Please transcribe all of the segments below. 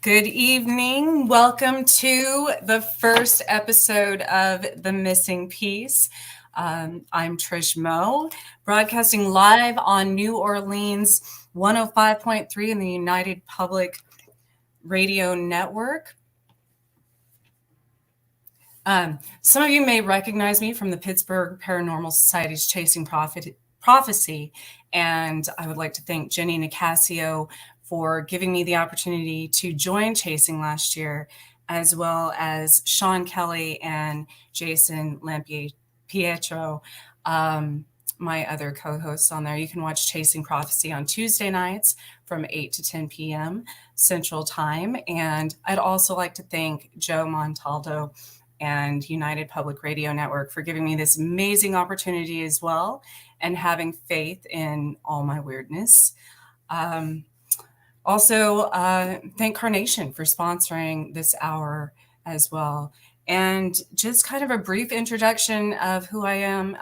Good evening. Welcome to the first episode of The Missing Piece. I'm Trish Moe, broadcasting live on New Orleans 105.3 in the United Public Radio Network. Some of you may recognize me from the Pittsburgh Paranormal Society's Chasing Prophecy, and I would like to thank Jenny Nicasio for giving me the opportunity to join Chasing last year, as well as Sean Kelly and Jason Lampietro, my other co-hosts on there. You can watch Chasing Prophecy on Tuesday nights from 8 to 10 p.m. Central Time. And I'd also like to thank Joe Montaldo and United Public Radio Network for giving me this amazing opportunity as well, and having faith in all my weirdness. Also, thank Carnation for sponsoring this hour as well. And just kind of a brief introduction of who I am.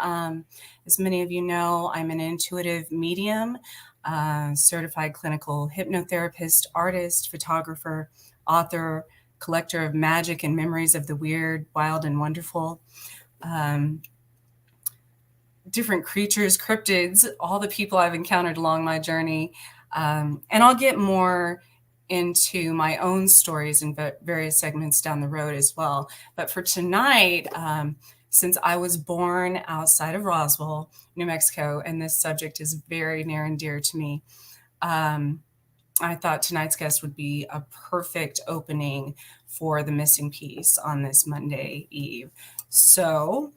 As many of you know, I'm an intuitive medium, certified clinical hypnotherapist, artist, photographer, author, collector of magic and memories of the weird, wild, and wonderful. Different creatures, cryptids, all the people I've encountered along my journey. And I'll get more into my own stories in various segments down the road as well. But for tonight, since I was born outside of Roswell, New Mexico, and this subject is very near and dear to me, I thought tonight's guest would be a perfect opening for The Missing Piece on this Monday Eve. So,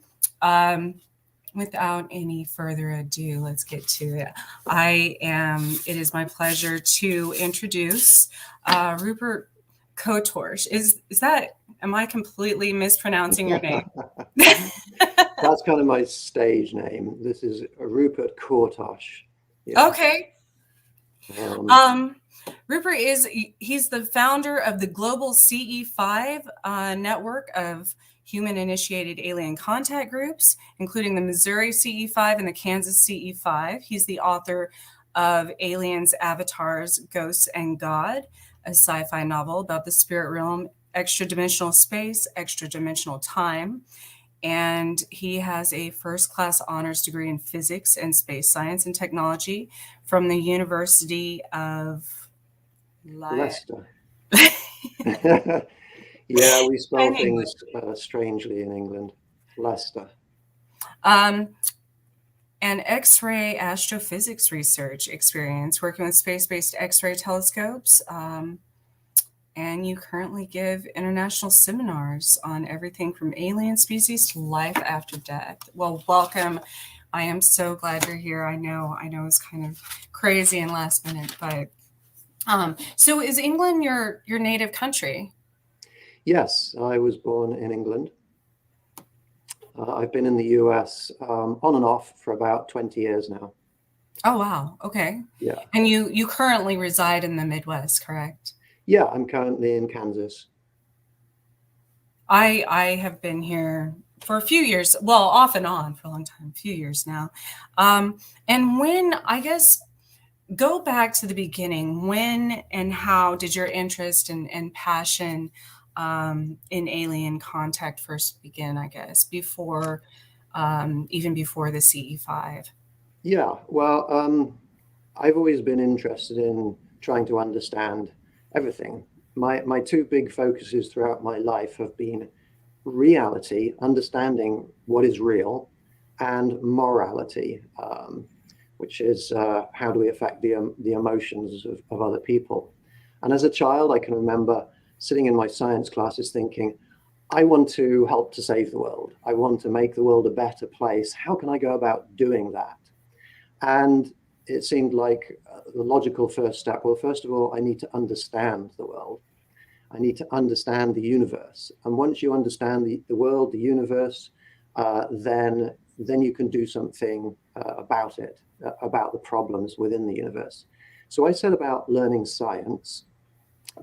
without any further ado, let's get to it. It is my pleasure to introduce Rupert Kortosh. Am I completely mispronouncing your name? That's kind of my stage name. This is Rupert Kortosh. Yeah. Okay. Rupert he's the founder of the global CE5 network of human-initiated alien contact groups, including the Missouri CE5 and the Kansas CE5. He's the author of Aliens, Avatars, Ghosts, and God, a sci-fi novel about the spirit realm, extra-dimensional space, extra-dimensional time. And he has a first-class honors degree in physics and space science and technology from the University of Leicester. Yeah, we spell things strangely in England. Leicester. And X-Ray Astrophysics research experience working with space-based X-ray telescopes. And you currently give international seminars on everything from alien species to life after death. Well, welcome. I am so glad you're here. I know it's kind of crazy and last minute, but so is England your native country? Yes, I was born in England. I've been in the US on and off for about 20 years now. Oh, wow. Okay. Yeah. And you currently reside in the Midwest, correct? Yeah, I'm currently in Kansas. I have been here for a few years, well, off and on for a long time, a few years now. And when, I guess, go back to the beginning, when and how did your interest and passion in alien contact first begin, I guess, before, even before the CE5? Yeah, well, I've always been interested in trying to understand everything. My two big focuses throughout my life have been reality, understanding what is real, and morality, which is how do we affect the emotions of other people. And as a child, I can remember sitting in my science classes thinking, I want to help to save the world. I want to make the world a better place. How can I go about doing that? And it seemed like the logical first step. Well, first of all, I need to understand the world. I need to understand the universe. And once you understand the world, the universe, then you can do something about it, about the problems within the universe. So I set about learning science,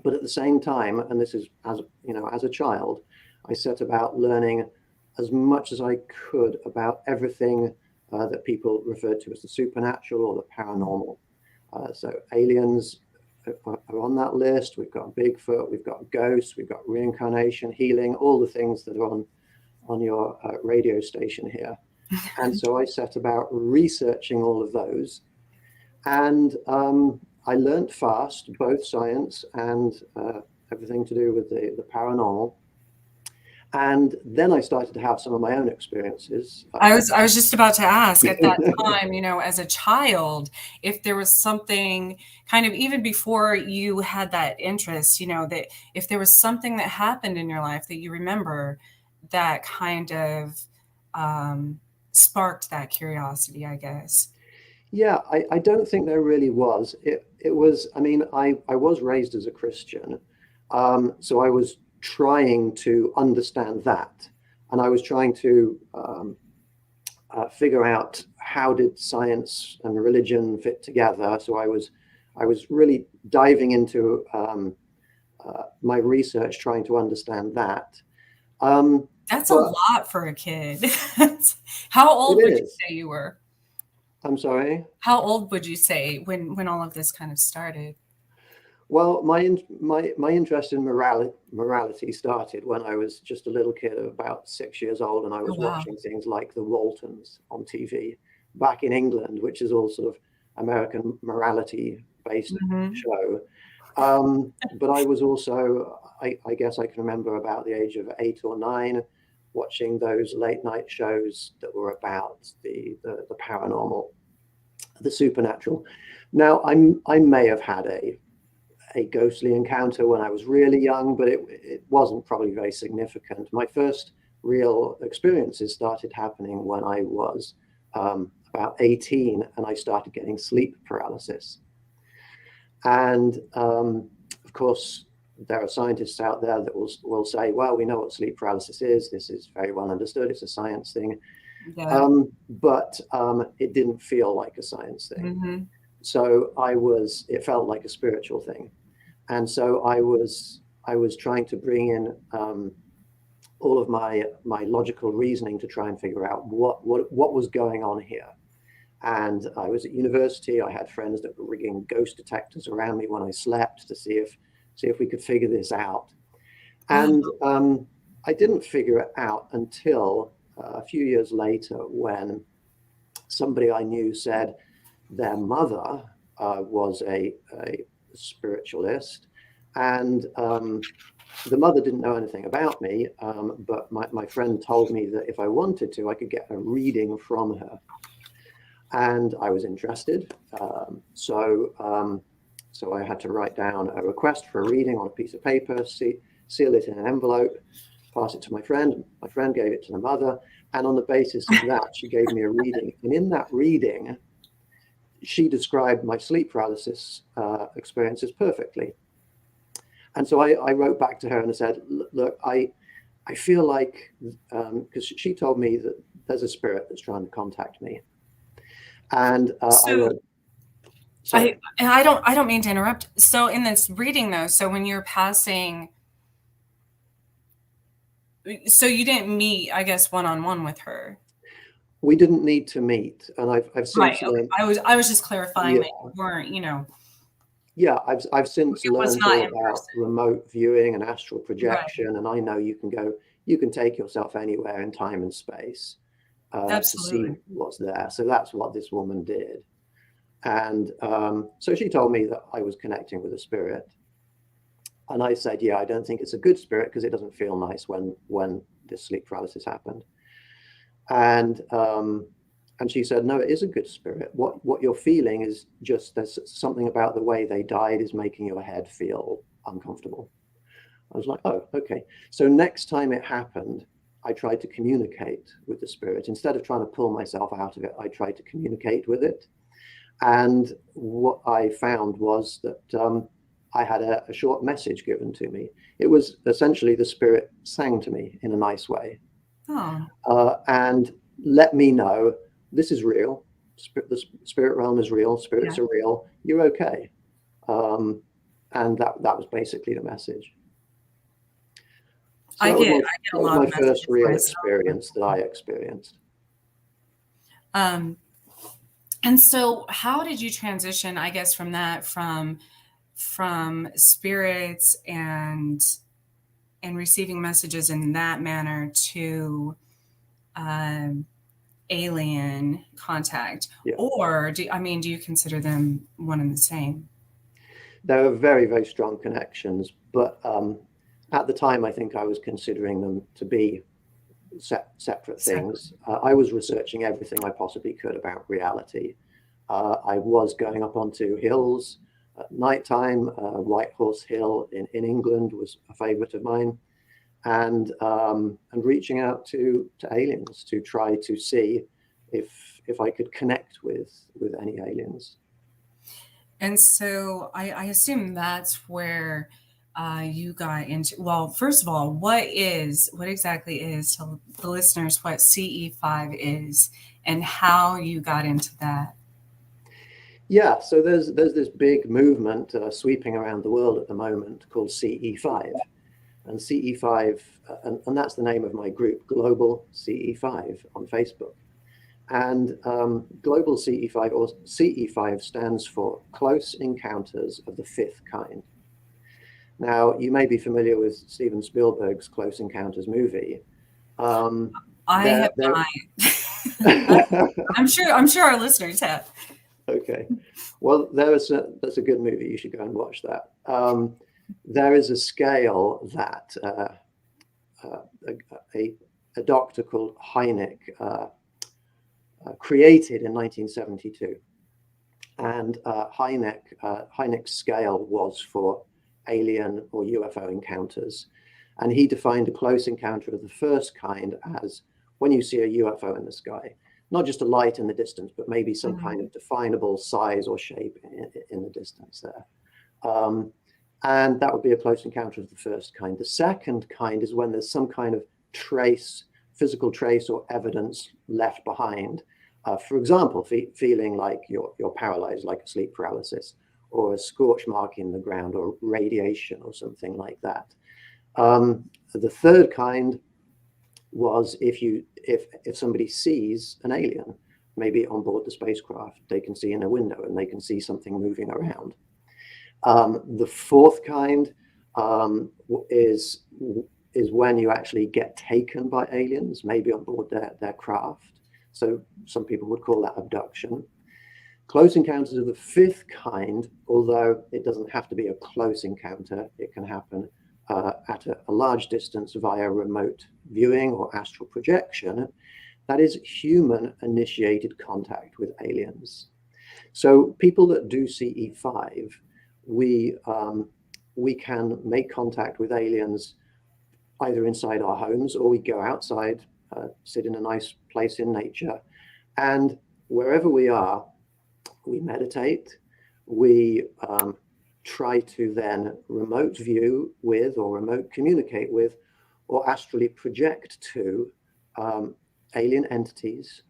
but at the same time, and this is as a child, I set about learning as much as I could about everything that people refer to as the supernatural or the paranormal. So aliens, are on that list. We've got Bigfoot, we've got ghosts, we've got reincarnation, healing, all the things that are on your radio station here. And so I set about researching all of those. And I learned fast, both science and everything to do with the paranormal. And then I started to have some of my own experiences. I was just about to ask at that time, as a child, if there was something kind of even before you had that interest, that if there was something that happened in your life that you remember that kind of sparked that curiosity, I guess. Yeah, I don't think there really was. It was, I mean, I was raised as a Christian. So I was trying to understand that. And I was trying to figure out how did science and religion fit together. So I was really diving into my research, trying to understand that. That's a lot for a kid. How old would you say you were? I'm sorry? How old would you say when all of this kind of started? Well, my interest in morality started when I was just a little kid of about 6 years old, and I was watching things like The Waltons on TV back in England, which is all sort of American morality-based show. But I was also, I guess I can remember about the age of 8 or 9, watching those late night shows that were about the paranormal, the supernatural. Now, I may have had a ghostly encounter when I was really young, but it wasn't probably very significant. My first real experiences started happening when I was about 18, and I started getting sleep paralysis. And of course, there are scientists out there that will say, well, we know what sleep paralysis is. This is very well understood. It's a science thing. Yeah. But it didn't feel like a science thing. So it felt like a spiritual thing. And so I was trying to bring in all of my logical reasoning to try and figure out what was going on here. And I was at university. I had friends that were rigging ghost detectors around me when I slept to see if we could figure this out. And I didn't figure it out until a few years later, when somebody I knew said their mother was a spiritualist, and the mother didn't know anything about me, but my friend told me that if I wanted to, I could get a reading from her. And I was interested. So I had to write down a request for a reading on a piece of paper, seal it in an envelope, pass it to my friend. My friend gave it to the mother. And on the basis of that, she gave me a reading. And in that reading, she described my sleep paralysis experiences perfectly. And so I wrote back to her and I said, look, I feel like, because she told me that there's a spirit that's trying to contact me. And I don't mean to interrupt. So in this reading though, so when you're passing, so you didn't meet, I guess, one-on-one with her. We didn't need to meet, and I've since learned. Okay. I was just clarifying that you weren't, Yeah, I've since learned all about remote viewing and astral projection, and I know you can take yourself anywhere in time and space to see what's there. So that's what this woman did. And so she told me that I was connecting with a spirit. And I said, yeah, I don't think it's a good spirit because it doesn't feel nice when this sleep paralysis happened. And she said, no, it is a good spirit. What you're feeling is just there's something about the way they died is making your head feel uncomfortable. I was like, oh, okay. So next time it happened, I tried to communicate with the spirit. Instead of trying to pull myself out of it, I tried to communicate with it. And what I found was that I had a short message given to me. It was essentially the spirit sang to me in a nice way. And let me know this is real. The spirit realm is real. Spirits are real. You're okay. And that was basically the message. So that was my first real experience that I experienced. And so how did you transition, I guess, from from spirits and receiving messages in that manner to alien contact? Yeah. Or do you consider them one and the same? There are very, very strong connections, but at the time, I think I was considering them to be separate things. I was researching everything I possibly could about reality. I was going up onto hills at nighttime. White Horse Hill in England was a favorite of mine, and reaching out to aliens to try to see if I could connect with any aliens. And so I assume that's where you got into. Well, first of all, what exactly is, tell the listeners what CE5 is and how you got into that? Yeah, so there's this big movement sweeping around the world at the moment called CE5, and CE5, and that's the name of my group, Global CE5 on Facebook. And Global CE5, or CE5, stands for Close Encounters of the Fifth Kind. Now, you may be familiar with Steven Spielberg's Close Encounters movie. I have not. I'm sure our listeners have. Okay, well, that's a good movie. You should go and watch that. There is a scale that a doctor called Hynek created in 1972, and Hynek's scale was for alien or UFO encounters, and he defined a close encounter of the first kind as when you see a UFO in the sky, not just a light in the distance, but maybe some kind of definable size or shape in the distance there. And that would be a close encounter of the first kind. The second kind is when there's some kind of trace, physical trace or evidence left behind. For example, feeling like you're paralyzed, like a sleep paralysis, or a scorch mark in the ground, or radiation, or something like that. The third kind was if somebody sees an alien, maybe on board the spacecraft, they can see in a window and they can see something moving around. The fourth kind is when you actually get taken by aliens, maybe on board their craft. So some people would call that abduction. Close encounters of the fifth kind, although it doesn't have to be a close encounter, it can happen at a large distance via remote viewing or astral projection. That is human-initiated contact with aliens. So people that do CE5, we can make contact with aliens either inside our homes, or we go outside, sit in a nice place in nature, and wherever we are, we meditate. We try to then remote view with, or remote communicate with, or astrally project to alien entities.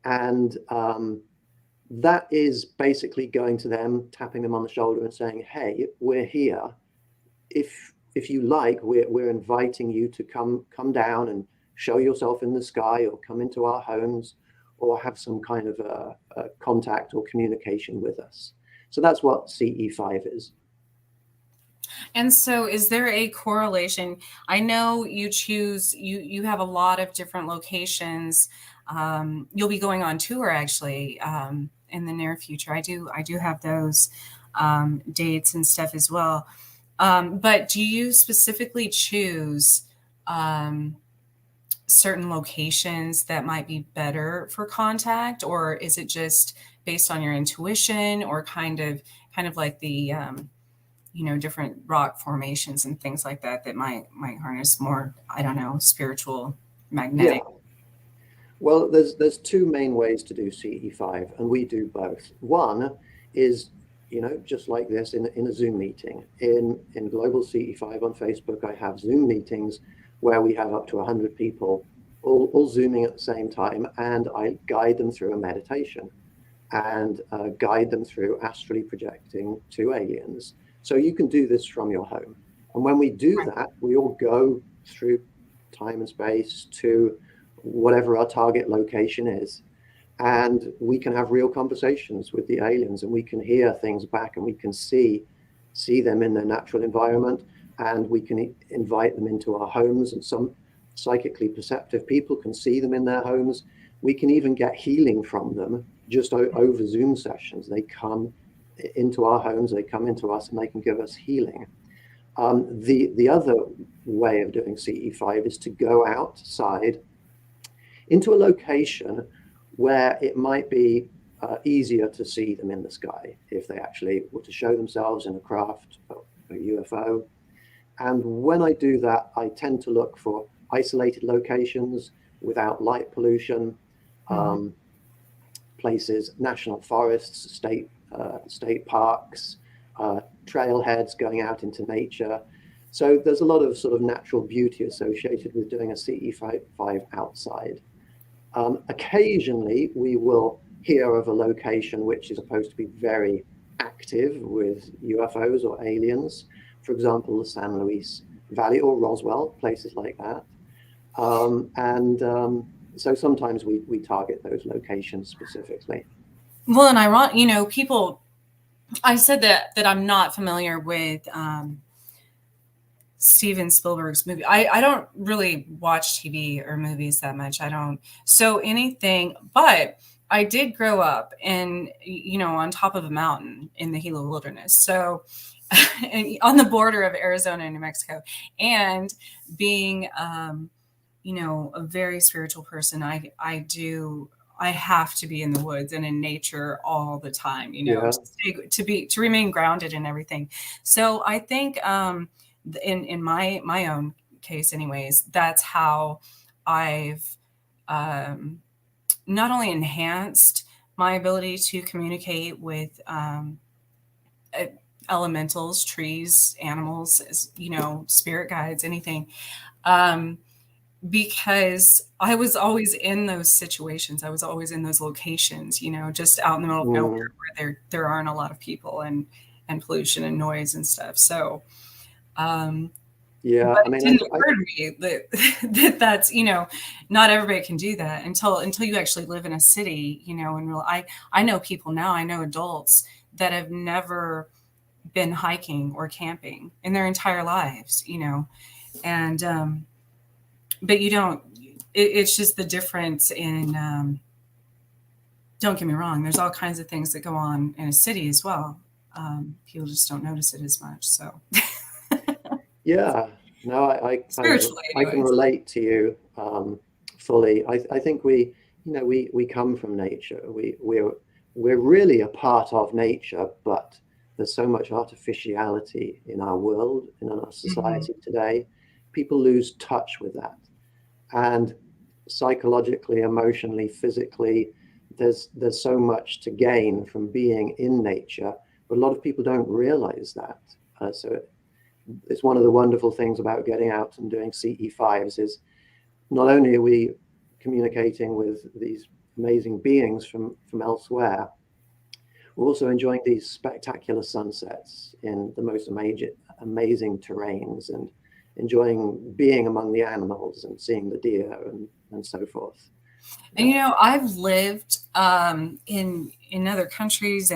And that is basically going to them, tapping them on the shoulder and saying, hey, we're here. If you like, we're inviting you to come down and show yourself in the sky, or come into our homes, or have some kind of a contact or communication with us. So that's what CE5 is. And so is there a correlation? I know you have a lot of different locations. You'll be going on tour actually in the near future. I do have those dates and stuff as well. But do you specifically choose certain locations that might be better for contact, or is it just based on your intuition, or kind of like the different rock formations and things like that might harness more, I don't know, spiritual, magnetic? Yeah. Well, there's two main ways to do CE5, and we do both. One is, just like this in a Zoom meeting. In Global CE5 on Facebook, I have Zoom meetings where we have up to 100 people all Zooming at the same time, and I guide them through a meditation and guide them through astrally projecting to aliens. So you can do this from your home. And when we do that, we all go through time and space to whatever our target location is. And we can have real conversations with the aliens, and we can hear things back, and we can see see them in their natural environment, and we can invite them into our homes, and some psychically perceptive people can see them in their homes. We can even get healing from them just over Zoom sessions. They come into our homes, they come into us, and they can give us healing. The other way of doing CE5 is to go outside into a location where it might be easier to see them in the sky if they actually were to show themselves in a craft or a UFO. And when I do that, I tend to look for isolated locations without light pollution, places, national forests, state parks, trailheads going out into nature. So there's a lot of sort of natural beauty associated with doing a CE5 outside. Occasionally, we will hear of a location which is supposed to be very active with UFOs or aliens. For example, the San Luis Valley or Roswell, places like that. So sometimes we target those locations specifically. Well, and people, I said that I'm not familiar with Steven Spielberg's movie. I don't really watch TV or movies that much. I don't. So anything, but I did grow up on top of a mountain in the Gila Wilderness. So on the border of Arizona and New Mexico, and being, a very spiritual person, I have to be in the woods and in nature all the time, to remain grounded and everything. So I think, in my own case anyways, that's how I've not only enhanced my ability to communicate with elementals, trees, animals, spirit guides, anything, because I was always in those situations. I was always in those locations, just out in the middle of nowhere where there aren't a lot of people and pollution and noise and stuff. So yeah, but it didn't occur to me that's not everybody can do that until you actually live in a city, and I know people now, I know adults that have never been hiking or camping in their entire lives, and but it's just the difference in don't get me wrong, there's all kinds of things that go on in a city as well. People just don't notice it as much. So yeah, no, I can relate to you fully. I think we come from nature. We're really a part of nature, but there's so much artificiality in our world, in our society today. People lose touch with that, and psychologically, emotionally, physically, there's so much to gain from being in nature, but a lot of people don't realize that. So it's one of the wonderful things about getting out and doing CE5s is not only are we communicating with these amazing beings from elsewhere, we're also enjoying these spectacular sunsets in the most amazing terrains, and enjoying being among the animals and seeing the deer and so forth. And I've lived in other countries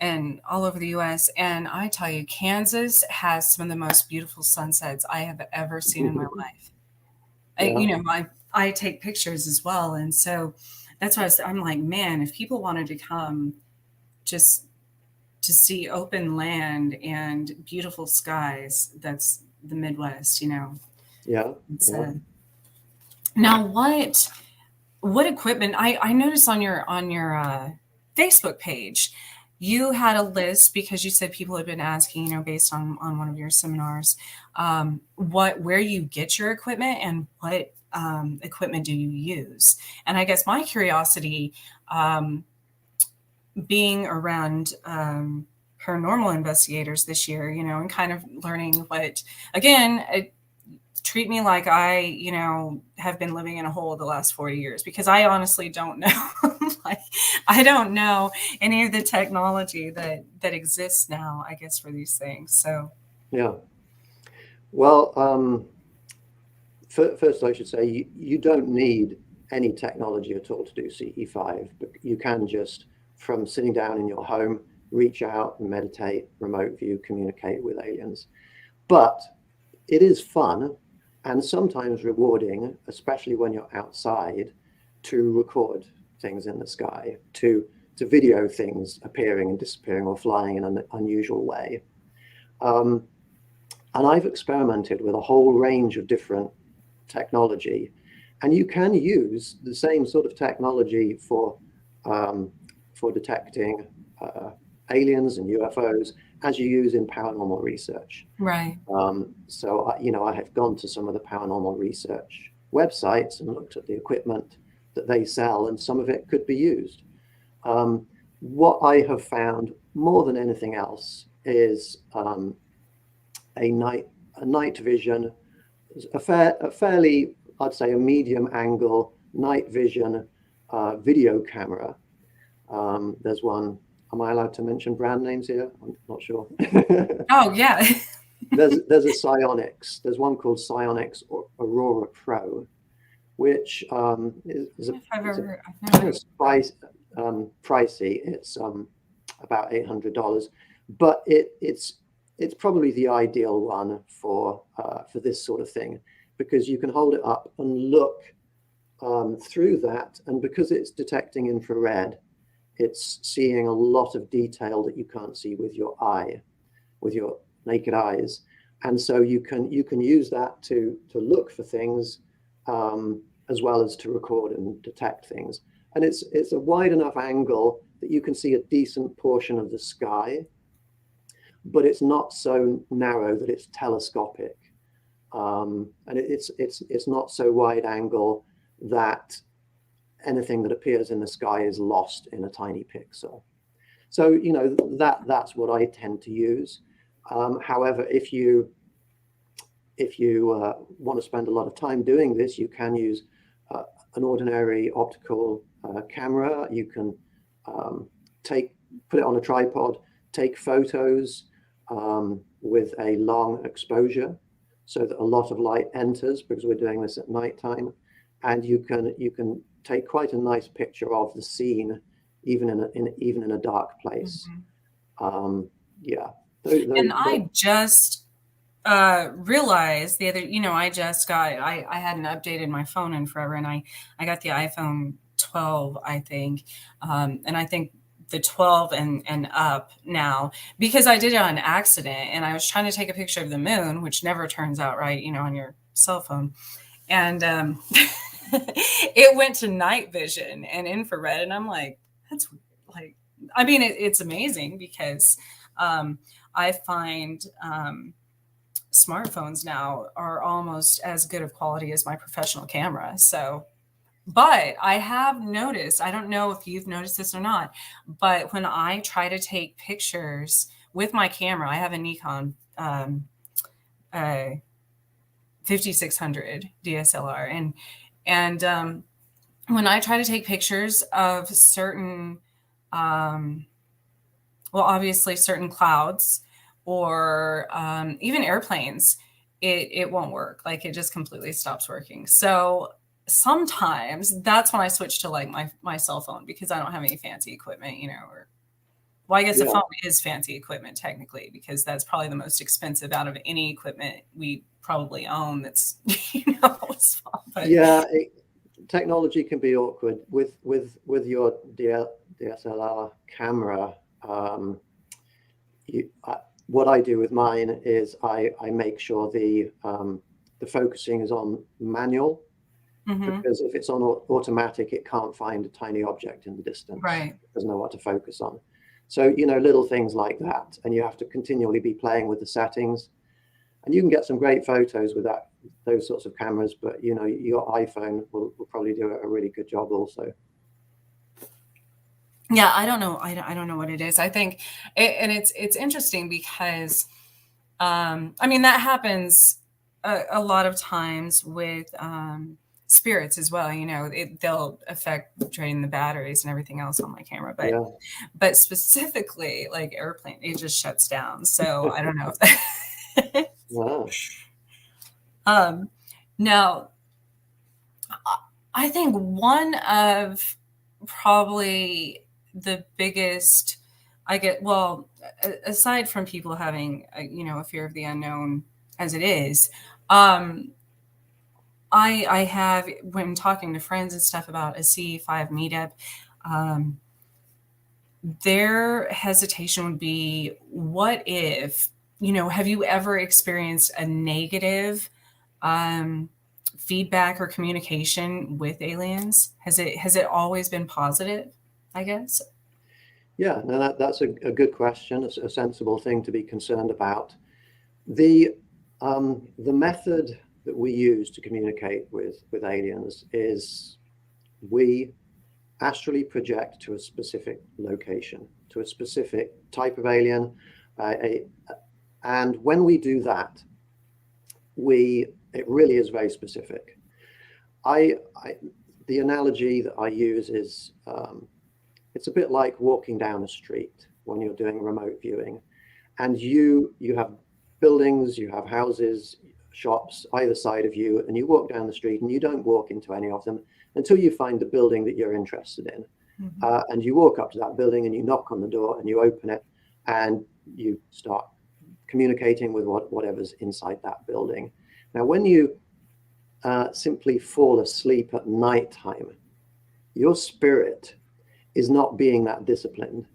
and all over the US, and I tell you, Kansas has some of the most beautiful sunsets I have ever seen in my life. Yeah. I take pictures as well, and so that's why I'm like, man, if people wanted to come just to see open land and beautiful skies, that's the Midwest, Yeah. Now what equipment, I noticed on your Facebook page, you had a list because you said people had been asking, based on one of your seminars, where you get your equipment and what equipment do you use? And I guess my curiosity, being around paranormal investigators this year, and kind of learning what, again, treat me like I, have been living in a hole the last 40 years, because I honestly don't know. I don't know any of the technology that exists now, I guess, for these things. So, yeah. Well, first I should say you don't need any technology at all to do CE5, but you can just, from sitting down in your home, reach out, meditate, remote view, communicate with aliens. But it is fun and sometimes rewarding, especially when you're outside, to record things in the sky, to video things appearing and disappearing or flying in an unusual way. And I've experimented with a whole range of different technology, and you can use the same sort of technology for detecting aliens and UFOs as you use in paranormal research. Right. So, I have gone to some of the paranormal research websites and looked at the equipment that they sell, and some of it could be used. What I have found more than anything else is a night vision, a fairly, I'd say, a medium angle night vision video camera. There's one. Am I allowed to mention brand names here? I'm not sure. Oh yeah. There's a Psionics. There's one called Psionics Aurora Pro, which is pricey. It's about $800, but it's probably the ideal one for this sort of thing, because you can hold it up and look through that, and because it's detecting infrared, it's seeing a lot of detail that you can't see with your naked eyes, and so you can use that to look for things as well as to record and detect things. And it's a wide enough angle that you can see a decent portion of the sky, but it's not so narrow that it's telescopic, and it's not so wide angle that anything that appears in the sky is lost in a tiny pixel. So that's what I tend to use. However, if you want to spend a lot of time doing this, you can use an ordinary optical camera. You can put it on a tripod, take photos with a long exposure, so that a lot of light enters, because we're doing this at nighttime, and you can take quite a nice picture of the scene, even in a dark place. Mm-hmm. Yeah. And I just realized the other, I hadn't updated my phone in forever, and I got the iPhone 12, I think, and I think the 12 and up now, because I did it on accident, and I was trying to take a picture of the moon, which never turns out right, on your cell phone, and it went to night vision and infrared, and I'm like, that's like, I mean, it's amazing, because I find smartphones now are almost as good of quality as my professional camera. So, but I have noticed, I don't know if you've noticed this or not, but when I try to take pictures with my camera, I have a Nikon 5600 DSLR, and when I try to take pictures of certain, obviously certain clouds, or even airplanes, it won't work. Like, it just completely stops working. So sometimes that's when I switch to like my cell phone, because I don't have any fancy equipment, I guess a phone is fancy equipment technically, because that's probably the most expensive out of any equipment we probably own. That's, but yeah, technology can be awkward with your DSLR camera. What I do with mine is I make sure the focusing is on manual, mm-hmm. because if it's on automatic, it can't find a tiny object in the distance. Right. It doesn't know what to focus on. So, little things like that, and you have to continually be playing with the settings, and you can get some great photos with those sorts of cameras, but your iPhone will probably do a really good job also. Yeah, I don't know. I don't know what it is. I think, it's interesting, because, that happens a lot of times with spirits as well. They'll affect draining the batteries and everything else on my camera, but specifically like airplane, it just shuts down. So I don't know if that. Wow. Now, I think one of probably the biggest I get, well, aside from people having, a fear of the unknown as it is, I have, when talking to friends and stuff about a CE5 meetup, um, their hesitation would be, what if, have you ever experienced a negative um, feedback or communication with aliens? Has it always been positive, I guess? Yeah, no, that's a good question, a sensible thing to be concerned about. The method that we use to communicate with aliens is we astrally project to a specific location, to a specific type of alien, and when we do that, it really is very specific. I the analogy that I use is it's a bit like walking down a street when you're doing remote viewing, and you have buildings, you have houses, shops either side of you, and you walk down the street and you don't walk into any of them until you find the building that you're interested in. And you walk up to that building and you knock on the door and you open it and you start communicating with whatever's inside that building. Now, when you simply fall asleep at nighttime, your spirit is not being that disciplined.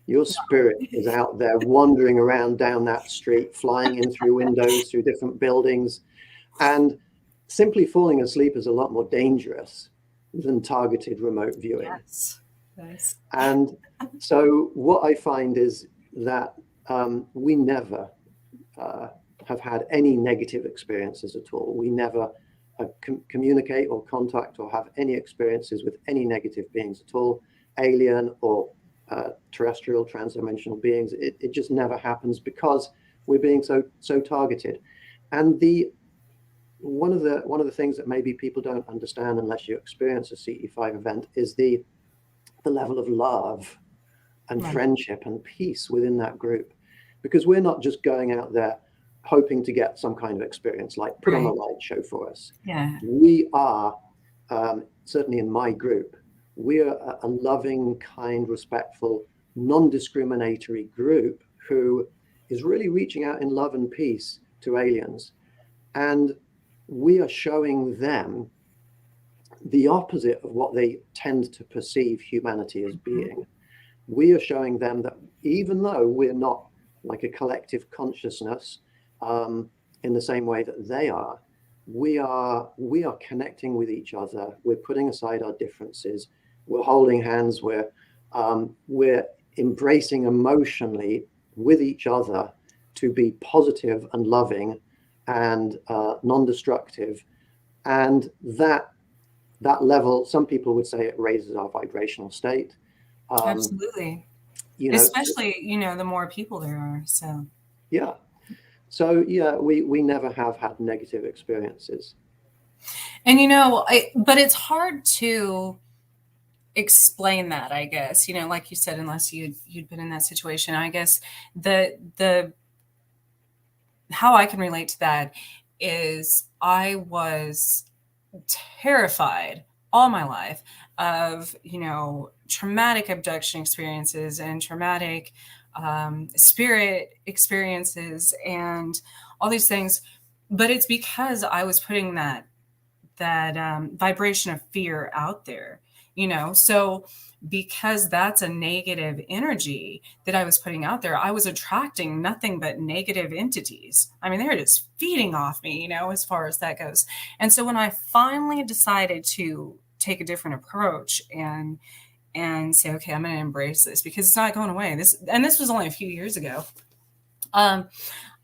Your spirit is out there wandering around down that street, flying in through windows, through different buildings. And simply falling asleep is a lot more dangerous than targeted remote viewing. Yes. Nice. And so what I find is that we never have had any negative experiences at all. We never communicate or contact or have any experiences with any negative beings at all, alien or terrestrial, transdimensional beings. It just never happens because we're being so targeted. And one of the things that maybe people don't understand unless you experience a CE5 event is the level of love and friendship and peace within that group, because we're not just going out there hoping to get some kind of experience, like put on a light show for us. Yeah. We are certainly in my group, we're a loving, kind, respectful, non-discriminatory group who is really reaching out in love and peace to aliens. And we are showing them the opposite of what they tend to perceive humanity as being. We are showing them that even though we're not like a collective consciousness in the same way that they are, we are connecting with each other. We're putting aside our differences. We're holding hands. We're embracing emotionally with each other to be positive and loving and non-destructive. And that level, some people would say it raises our vibrational state. Absolutely. Especially, the more people there are. So yeah. So yeah, we never have had negative experiences. And but it's hard to explain that, I guess. Like you said, unless you'd been in that situation. I guess the how I can relate to that is I was terrified all my life of, traumatic abduction experiences and traumatic spirit experiences and all these things. But it's because I was putting that vibration of fear out there, so because that's a negative energy that I was putting out there, I was attracting nothing but negative entities. I mean, they're just feeding off me, as far as that goes. And so when I finally decided to take a different approach and say, okay, I'm going to embrace this because it's not going away. This was only a few years ago. I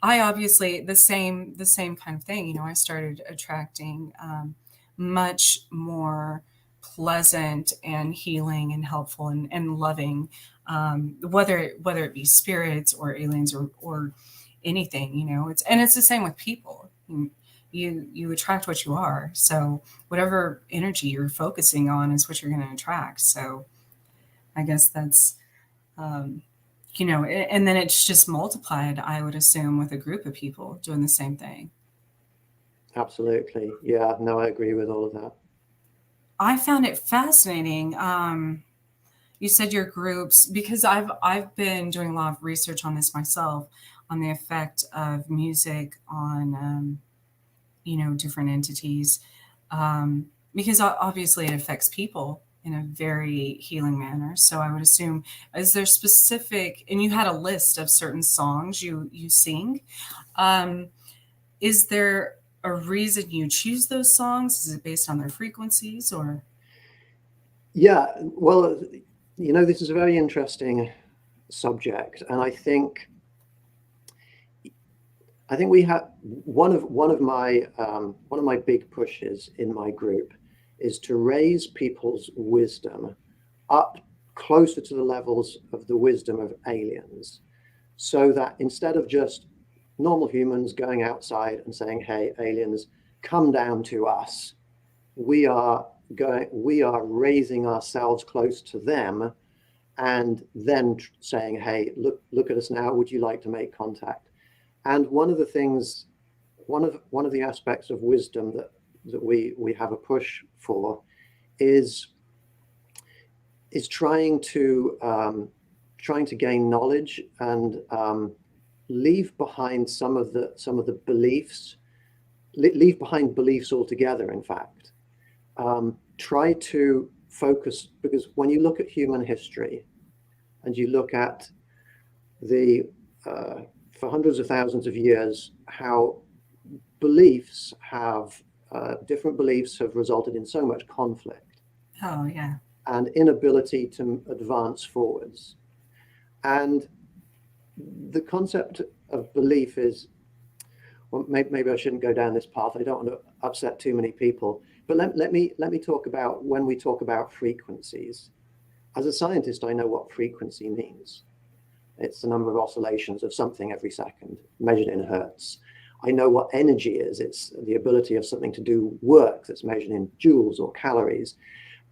obviously the same kind of thing. I started attracting much more pleasant and healing and helpful and loving, whether it be spirits or aliens or anything. It's the same with people. You attract what you are. So whatever energy you're focusing on is what you're going to attract. So I guess that's, and then it's just multiplied, I would assume, with a group of people doing the same thing. Absolutely. Yeah, no, I agree with all of that. I found it fascinating. you said your groups, because I've been doing a lot of research on this myself, on the effect of music on different entities, because obviously it affects people in a very healing manner. So I would assume, is there specific, and you had a list of certain songs you sing. Is there a reason you choose those songs? Is it based on their frequencies or? Yeah, well, this is a very interesting subject, and I think we have one of my big pushes in my group is to raise people's wisdom up closer to the levels of the wisdom of aliens, so that instead of just normal humans going outside and saying, "Hey, aliens, come down to us," we are raising ourselves close to them, and then saying, "Hey, look at us now. Would you like to make contact?" And one of the aspects of wisdom that we have a push for is trying to gain knowledge and leave behind some of the beliefs, leave behind beliefs altogether. In fact, try to focus, because when you look at human history and you look at for hundreds of thousands of years, how beliefs different beliefs have resulted in so much conflict. Oh, yeah. And inability to advance forwards. And the concept of belief is, well, maybe I shouldn't go down this path. I don't want to upset too many people. But let me talk about, when we talk about frequencies. As a scientist, I know what frequency means. It's the number of oscillations of something every second, measured in hertz. I know what energy is. It's the ability of something to do work that's measured in joules or calories.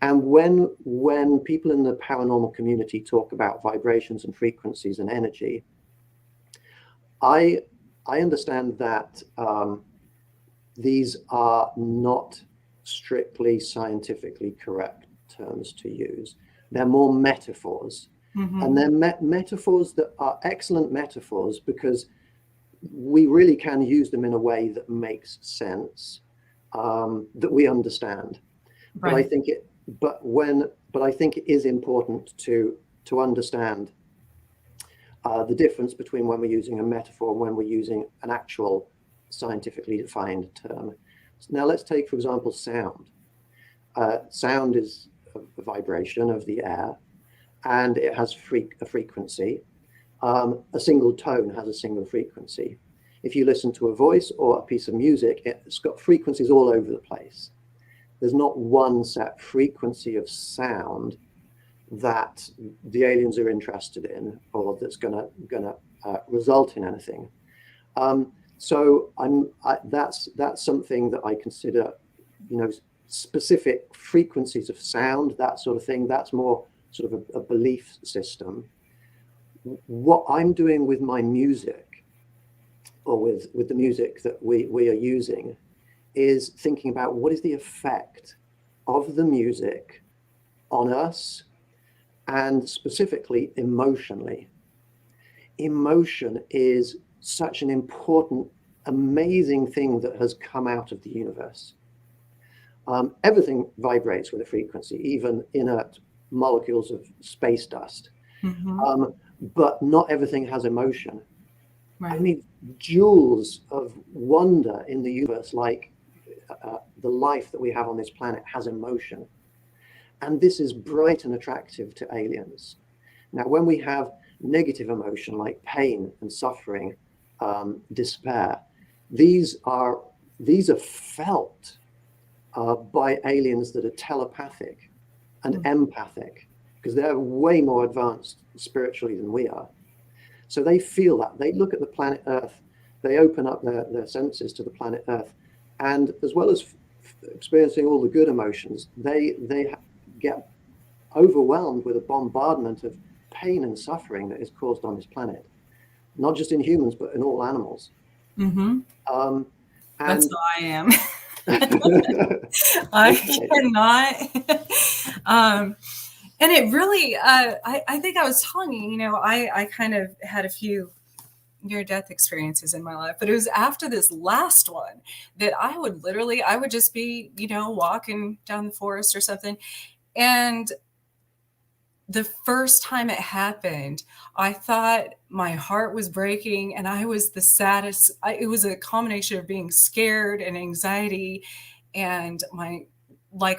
And when people in the paranormal community talk about vibrations and frequencies and energy, I understand that these are not strictly scientifically correct terms to use. They're more metaphors. Mm-hmm. And they're metaphors that are excellent metaphors because we really can use them in a way that makes sense, that we understand. Right. But I think it is important to understand the difference between when we're using a metaphor and when we're using an actual scientifically defined term. Now let's take, for example, sound. Sound is a vibration of the air, and it has a frequency. A single tone has a single frequency. If you listen to a voice or a piece of music, it's got frequencies all over the place. There's not one set frequency of sound that the aliens are interested in, or that's gonna result in anything. So that's something that I consider, specific frequencies of sound, that sort of thing. That's more sort of a belief system. What I'm doing with my music, or with the music that we are using, is thinking about what is the effect of the music on us, and specifically emotionally. Emotion is such an important, amazing thing that has come out of the universe. Everything vibrates with a frequency, even inert molecules of space dust. Mm-hmm. But not everything has emotion. Right. I mean, jewels of wonder in the universe, like the life that we have on this planet, has emotion. And this is bright and attractive to aliens. Now, when we have negative emotion like pain and suffering, despair, these are felt by aliens that are telepathic and empathic, because they're way more advanced spiritually than we are. So they feel that. They look at the planet Earth, they open up their senses to the planet Earth, and as well as experiencing all the good emotions, they get overwhelmed with a bombardment of pain and suffering that is caused on this planet, not just in humans, but in all animals. Mm-hmm. That's how I am. I cannot. And it really, I think I was telling you, I kind of had a few near-death experiences in my life, but it was after this last one that I would just be, walking down the forest or something. And the first time it happened, I thought my heart was breaking and I was the saddest. It was a combination of being scared and anxiety, and my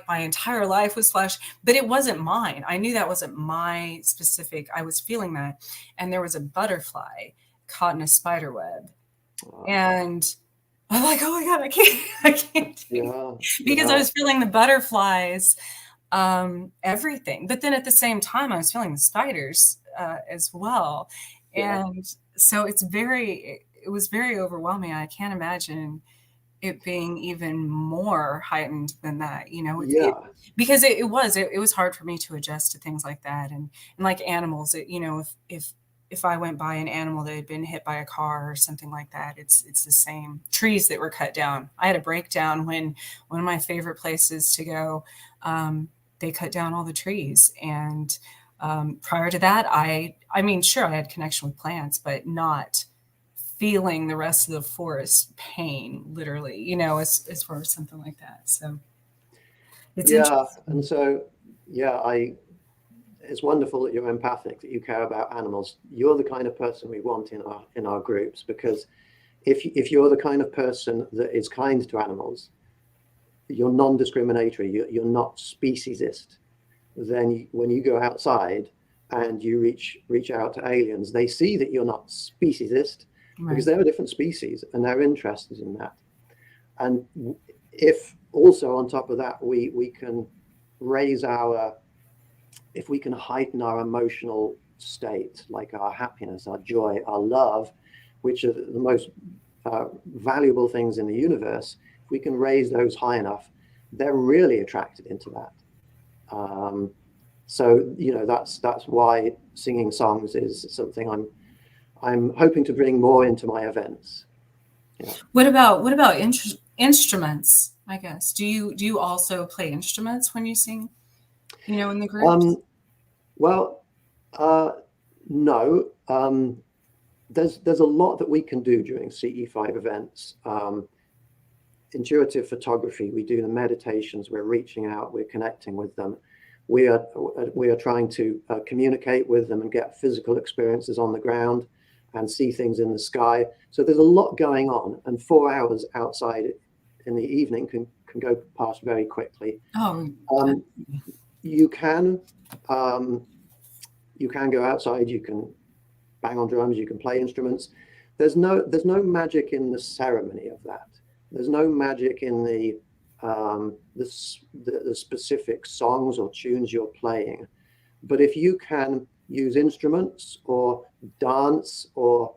entire life was flashed, but it wasn't mine. I knew that wasn't my specific. I was feeling that. And there was a butterfly caught in a spider web. Wow. And I'm like, oh my God, I can't because I was feeling the butterflies, everything. But then at the same time, I was feeling the spiders as well. And so it was very overwhelming. I can't imagine it being even more heightened than that, because it was hard for me to adjust to things like that. And like animals, if I went by an animal that had been hit by a car or something like that, it's the same. Trees that were cut down. I had a breakdown when one of my favorite places to go, they cut down all the trees. And prior to that, I mean, sure, I had connection with plants, but not feeling the rest of the forest pain, literally, as far as something like that. So it's interesting. And so, it's wonderful that you're empathic, that you care about animals. You're the kind of person we want in our groups, because if you're the kind of person that is kind to animals, you're non-discriminatory, you're not speciesist, then when you go outside and you reach out to aliens, they see that you're not speciesist, because they're a different species and they're interested in that. And if also on top of that, we can if we can heighten our emotional state, like our happiness, our joy, our love, which are the most valuable things in the universe, if we can raise those high enough, they're really attracted into that. So that's why singing songs is something I'm hoping to bring more into my events. What about instruments? I guess do you also play instruments when you sing? In the group? No. There's a lot that we can do during CE5 events. Intuitive photography, we do the meditations, we're reaching out, we're connecting with them. We are trying to communicate with them and get physical experiences on the ground and see things in the sky. So there's a lot going on, and 4 hours outside in the evening can go past very quickly. You can go outside, you can bang on drums, you can play instruments. There's no magic in the ceremony of that. There's no magic in the specific songs or tunes you're playing. But if you can use instruments or dance or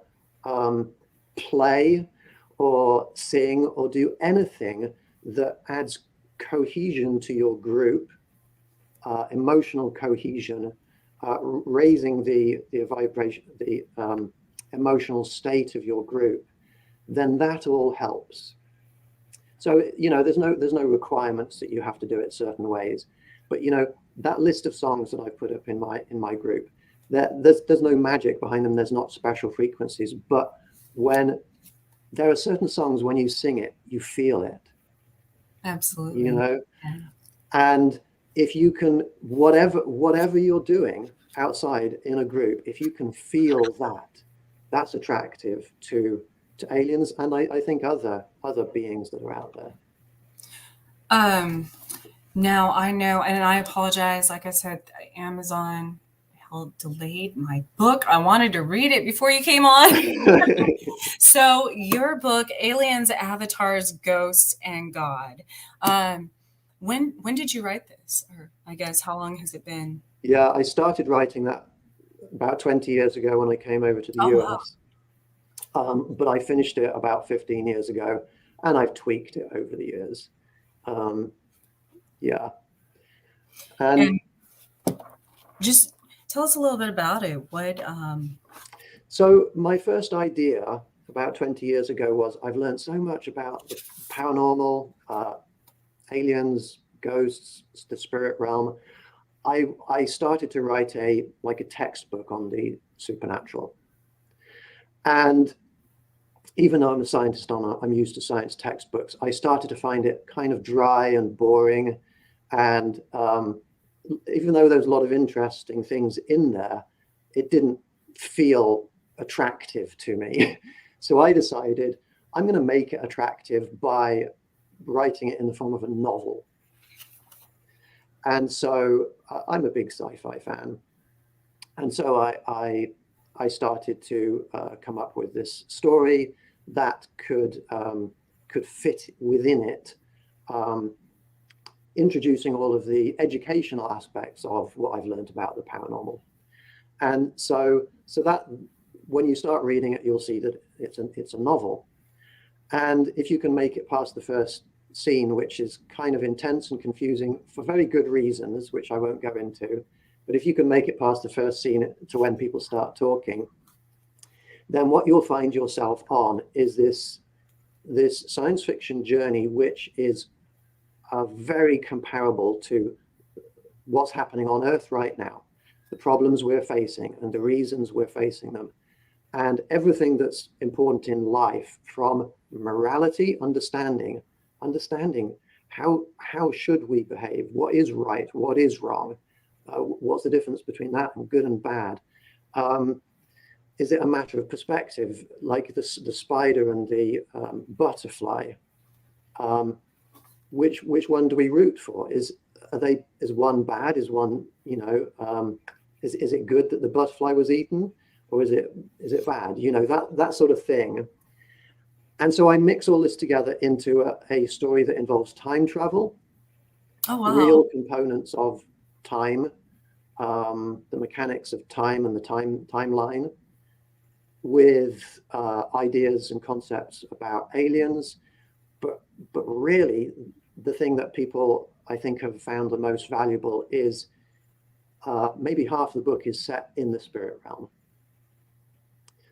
play or sing or do anything that adds cohesion to your group, emotional cohesion, raising the vibration, the emotional state of your group, then that all helps. So there's no requirements that you have to do it certain ways, but that list of songs that I put up in my group, there's no magic behind them. There's not special frequencies, but when there are certain songs, when you sing it, you feel it. Absolutely. And if you can, whatever you're doing outside in a group, if you can feel that, that's attractive to aliens, and I think other beings that are out there. Now I know, and I apologize. Like I said, Amazon delayed my book. I wanted to read it before you came on. So your book, Aliens, Avatars, Ghosts, and God. When did you write this? Or I guess how long has it been? Yeah, I started writing that about 20 years ago when I came over to the US. Wow. But I finished it about 15 years ago, and I've tweaked it over the years. And just tell us a little bit about it. So my first idea about 20 years ago was, I've learned so much about the paranormal, aliens, ghosts, the spirit realm. I started to write a textbook on the supernatural. And even though I'm a scientist, I'm used to science textbooks, I started to find it kind of dry and boring. And even though there's a lot of interesting things in there, it didn't feel attractive to me. So I decided I'm going to make it attractive by writing it in the form of a novel. And so I'm a big sci-fi fan. And so I started to come up with this story that could fit within it, introducing all of the educational aspects of what I've learned about the paranormal. And so that when you start reading it, you'll see that it's a novel. And if you can make it past the first scene, which is kind of intense and confusing for very good reasons, which I won't go into, but if you can make it past the first scene to when people start talking, then what you'll find yourself on is this science fiction journey, which is very comparable to what's happening on Earth right now, the problems we're facing and the reasons we're facing them, and everything that's important in life, from morality, understanding how should we behave, what is right, what is wrong, what's the difference between that and good and bad. Is it a matter of perspective, like the spider and the butterfly? Which one do we root for? Is one bad? Is one, is it good that the butterfly was eaten, or is it bad? That sort of thing. And so I mix all this together into a story that involves time travel, Oh, wow. real components of time, the mechanics of time and the timeline, with ideas and concepts about aliens. But really, the thing that people, I think, have found the most valuable is maybe half the book is set in the spirit realm.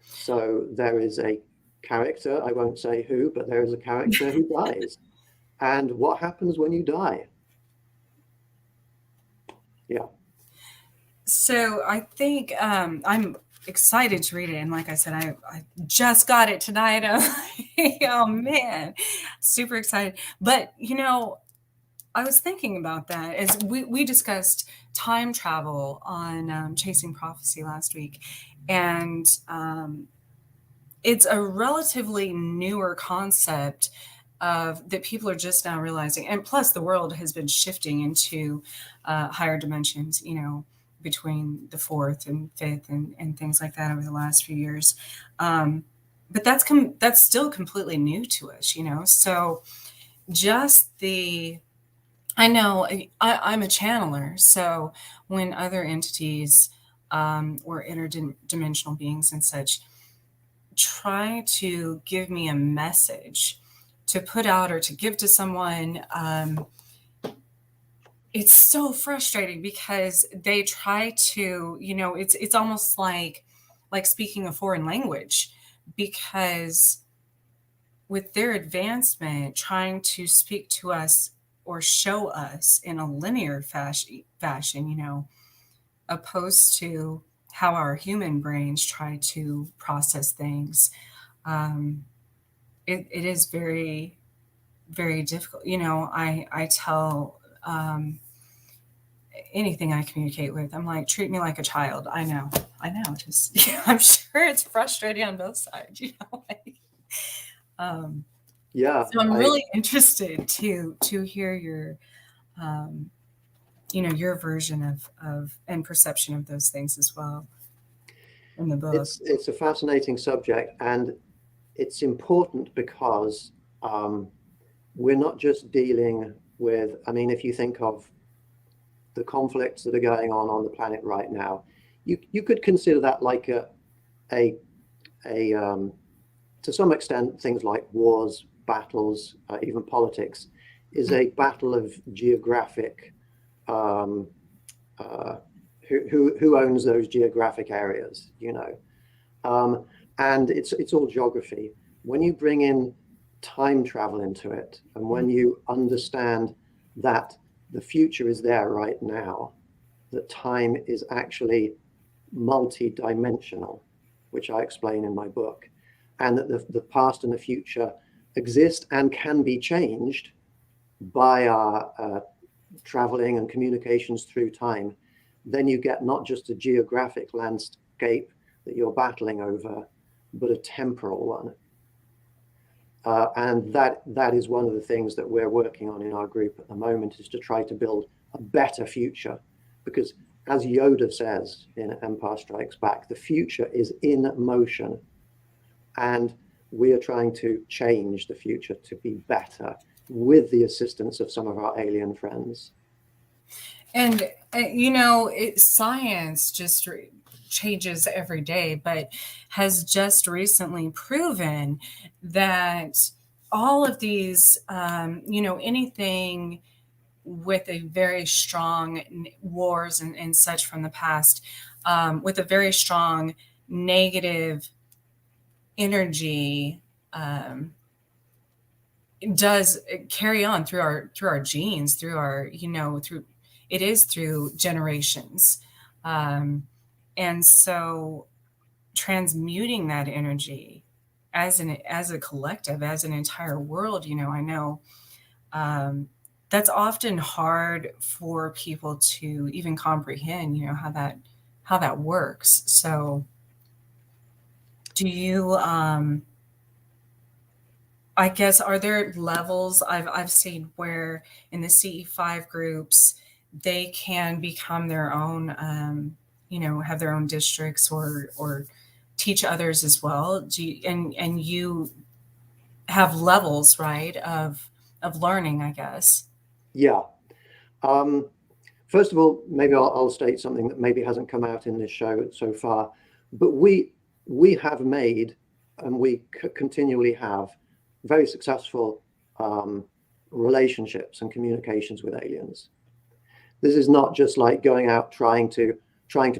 So there is a character, I won't say who, but there is a character who dies. And what happens when you die? Yeah. So I think I'm excited to read it. And like I said, I just got it tonight. I'm like, oh man, super excited. But, I was thinking about that as we discussed time travel on Chasing Prophecy last week. And it's a relatively newer concept that people are just now realizing. And plus, the world has been shifting into higher dimensions, between the fourth and fifth and things like that over the last few years. But that's still completely new to us, So just I know I'm a channeler. So when other entities or interdimensional beings and such try to give me a message to put out or to give to someone, it's so frustrating because they try to, it's almost like speaking a foreign language, because with their advancement, trying to speak to us or show us in a linear fashion, opposed to how our human brains try to process things. It is very, very difficult. I tell anything I communicate with, I'm like, treat me like a child. I know. Just, I'm sure it's frustrating on both sides, Yeah. So I'm really interested to hear your, your version of and perception of those things as well in the book. It's a fascinating subject, and it's important because we're not just dealing with, if you think of the conflicts that are going on the planet right now, you could consider that like a to some extent, things like wars, battles, even politics, is a battle of geographic, who owns those geographic areas, and it's all geography. When you bring in time travel into it, and when you understand that the future is there right now, that time is actually multi-dimensional, which I explain in my book, and that the past and the future exist and can be changed by our traveling and communications through time. Then you get not just a geographic landscape that you're battling over, but a temporal one. And that is one of the things that we're working on in our group at the moment, is to try to build a better future. Because as Yoda says in Empire Strikes Back, the future is in motion. And we are trying to change the future to be better with the assistance of some of our alien friends. And, science just changes every day, but has just recently proven that all of these, anything with a very strong wars and such from the past, with a very strong negative energy, does carry on through our genes, through our, through generations. And so transmuting that energy as a collective, as an entire world, I know that's often hard for people to even comprehend, how that works. So do you, I guess, are there levels I've seen where in the CE5 groups, they can become their own, have their own districts or teach others as well? And you have levels, right, of learning, I guess. Yeah. First of all, maybe I'll state something that maybe hasn't come out in this show so far, but we have made, and we continually have, very successful relationships and communications with aliens. This is not just like going out trying to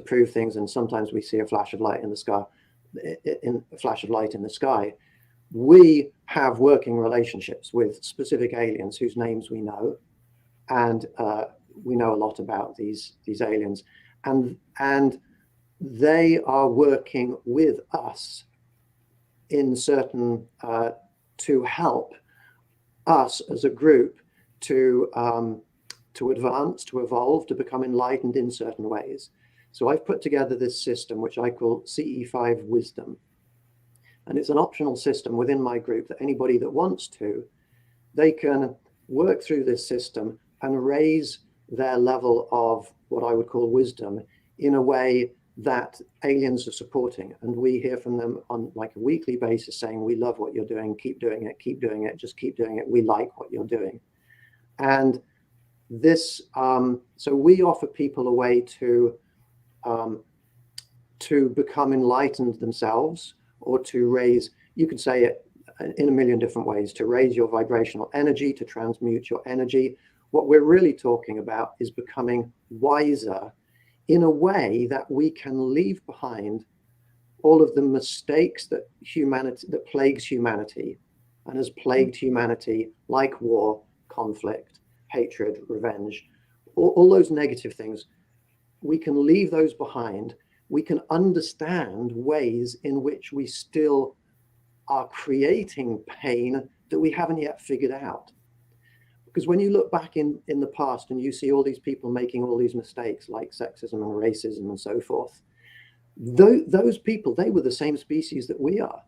prove things, and sometimes we see a flash of light in the sky. We have working relationships with specific aliens whose names we know, and we know a lot about these aliens, and they are working with us in certain to help us as a group to advance, to evolve, to become enlightened in certain ways. So I've put together this system, which I call CE5 Wisdom. And it's an optional system within my group that anybody that wants to, they can work through this system and raise their level of what I would call wisdom in a way that aliens are supporting. And we hear from them on like a weekly basis saying, we love what you're doing, keep doing it, just keep doing it. We like what you're doing. And this, so we offer people a way to become enlightened themselves, or to raise, you could say it in a million different ways, to raise your vibrational energy, to transmute your energy. What we're really talking about is becoming wiser in a way that we can leave behind all of the mistakes that plagues humanity and has plagued humanity, like war, conflict, hatred, revenge, all those negative things. We can leave those behind. We can understand ways in which we still are creating pain that we haven't yet figured out. Because when you look back in the past and you see all these people making all these mistakes like sexism and racism and so forth, those people, they were the same species that we are.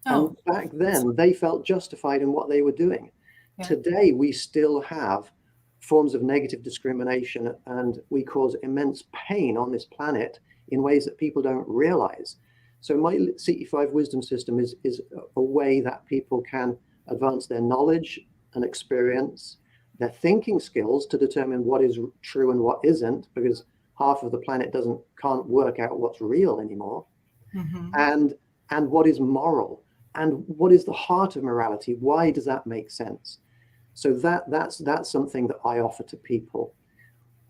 Oh. And back then, they felt justified in what they were doing. Yeah. Today, we still have forms of negative discrimination, and we cause immense pain on this planet in ways that people don't realize. So my CE5 wisdom system is a way that people can advance their knowledge and experience, their thinking skills to determine what is true and what isn't, because half of the planet can't work out what's real anymore, and what is moral, and what is the heart of morality. Why does that make sense? So that's something that I offer to people.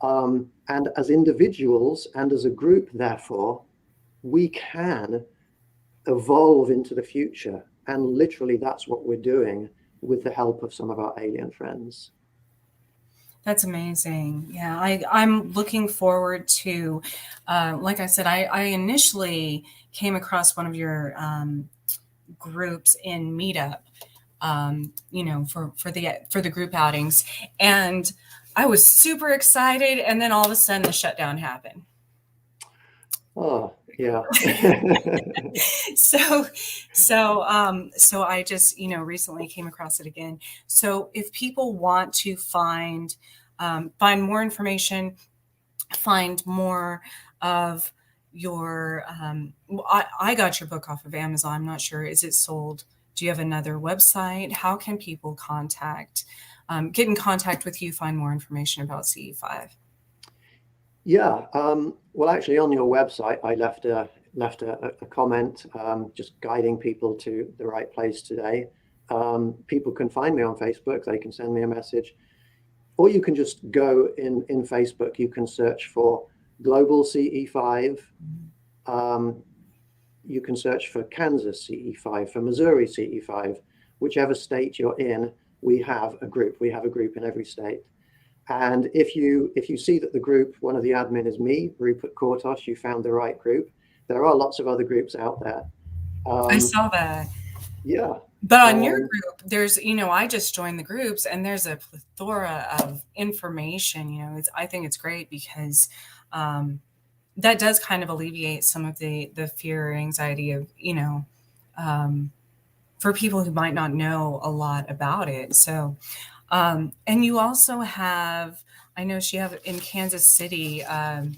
And as individuals and as a group, therefore, we can evolve into the future. And literally, that's what we're doing with the help of some of our alien friends. That's amazing. Yeah, I'm looking forward to, like I said, I initially came across one of your groups in Meetup, for the group outings, and I was super excited, and then all of a sudden the shutdown happened. Oh, yeah. So I just, recently came across it again. So if people want to find more information, find more of your, I got your book off of Amazon. I'm not sure. Is it sold? Do you have another website? How can people get in contact with you, find more information about CE5? Yeah. Well, actually, on your website, I left a comment, just guiding people to the right place today. People can find me on Facebook. They can send me a message, or you can just go in Facebook. You can search for Global CE5. You can search for Kansas CE5, for Missouri CE5, whichever state you're in. We have a group. We have a group in every state. And if you see that the group, one of the admin is me, Rupert Kortosh, you found the right group. There are lots of other groups out there. I saw that. Yeah. But on your group, there's, I just joined the groups, and there's a plethora of information. I think it's great because that does kind of alleviate some of the fear or anxiety of, for people who might not know a lot about it. So, and you also have, I know you have in Kansas City, a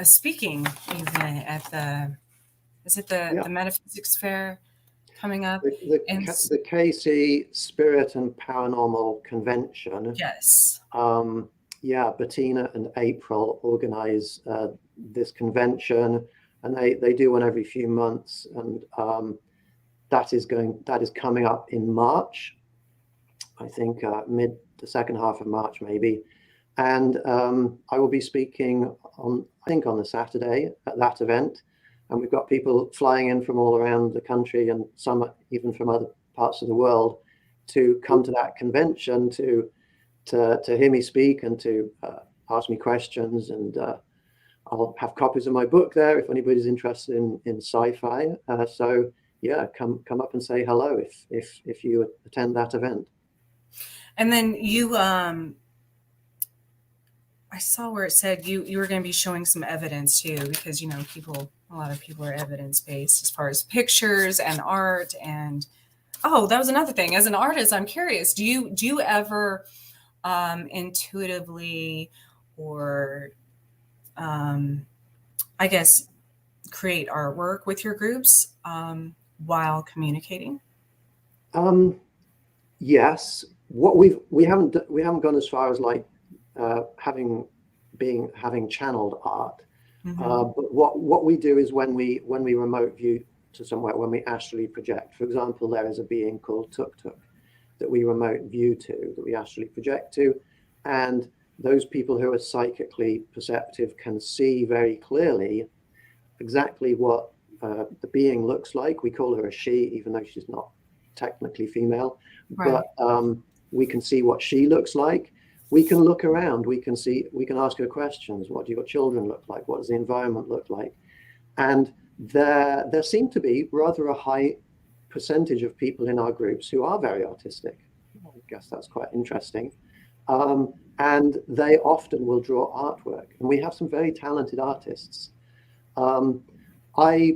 speaking event at the Metaphysics Fair coming up? The KC Spirit and Paranormal Convention. Yes. Bettina and April organize this convention, and they do one every few months, and that is coming up in March. I think the second half of March maybe, and I will be speaking on the Saturday at that event, and we've got people flying in from all around the country and some even from other parts of the world to come to that convention to hear me speak and to ask me questions, and I'll have copies of my book there if anybody's interested in sci-fi. So yeah, come up and say hello if you attend that event. And then you, I saw where it said you were going to be showing some evidence too, because a lot of people are evidence based as far as pictures and art. And that was another thing. As an artist, I'm curious. Do you ever intuitively or I guess create artwork with your groups while communicating? Yes. What we haven't gone as far as like having channeled art. Mm-hmm. But what we do is when we remote view to somewhere, when we astrally project. For example, there is a being called Tuk Tuk that we remote view to, that we astrally project to, and those people who are psychically perceptive can see very clearly exactly what the being looks like. We call her a she, even though she's not technically female, right. But we can see what she looks like. We can look around, we can ask her questions. What do your children look like? What does the environment look like? And there seem to be rather a high percentage of people in our groups who are very artistic. I guess that's quite interesting. And they often will draw artwork. And we have some very talented artists. I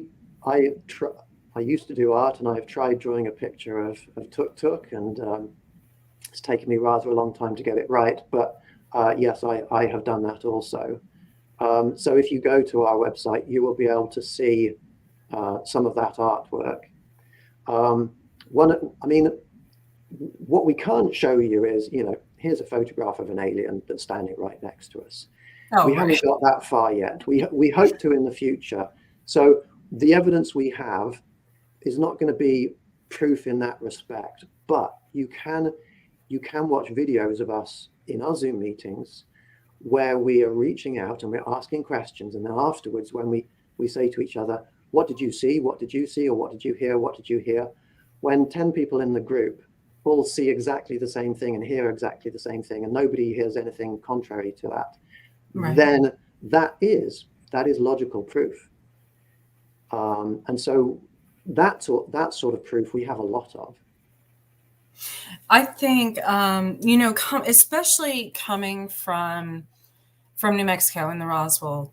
used to do art, and I've tried drawing a picture of Tuk Tuk, and it's taken me rather a long time to get it right. But yes, I have done that also. So if you go to our website, you will be able to see some of that artwork. What we can't show you is, here's a photograph of an alien that's standing right next to us. We haven't got that far yet. We hope to in the future. So the evidence we have is not going to be proof in that respect, but you can watch videos of us in our Zoom meetings where we are reaching out and we're asking questions, and then afterwards when we say to each other, what did you see? What did you see? Or what did you hear? What did you hear? When 10 people in the group all see exactly the same thing and hear exactly the same thing, and nobody hears anything contrary to that, Right. then that is logical proof. And so that sort of proof we have a lot of. I think, especially coming from New Mexico in the Roswell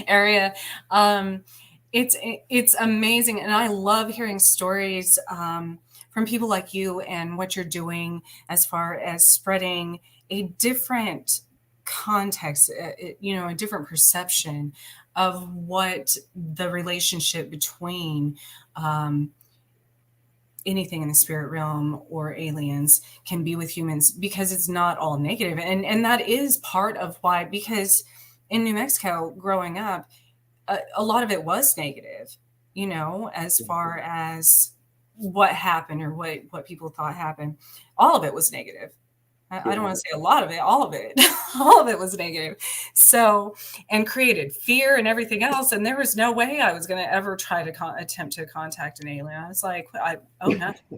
area, it's amazing, and I love hearing stories from people like you and what you're doing as far as spreading a different context, a different perception of what the relationship between anything in the spirit realm or aliens can be with humans, because it's not all negative. And that is part of why, because in New Mexico growing up, a lot of it was negative, as far as what happened or what people thought happened. All of it was negative. I don't want to say a lot of it, all of it. All of it was negative. So, and created fear and everything else. And there was no way I was going to ever try to attempt to contact an alien. I was like, no,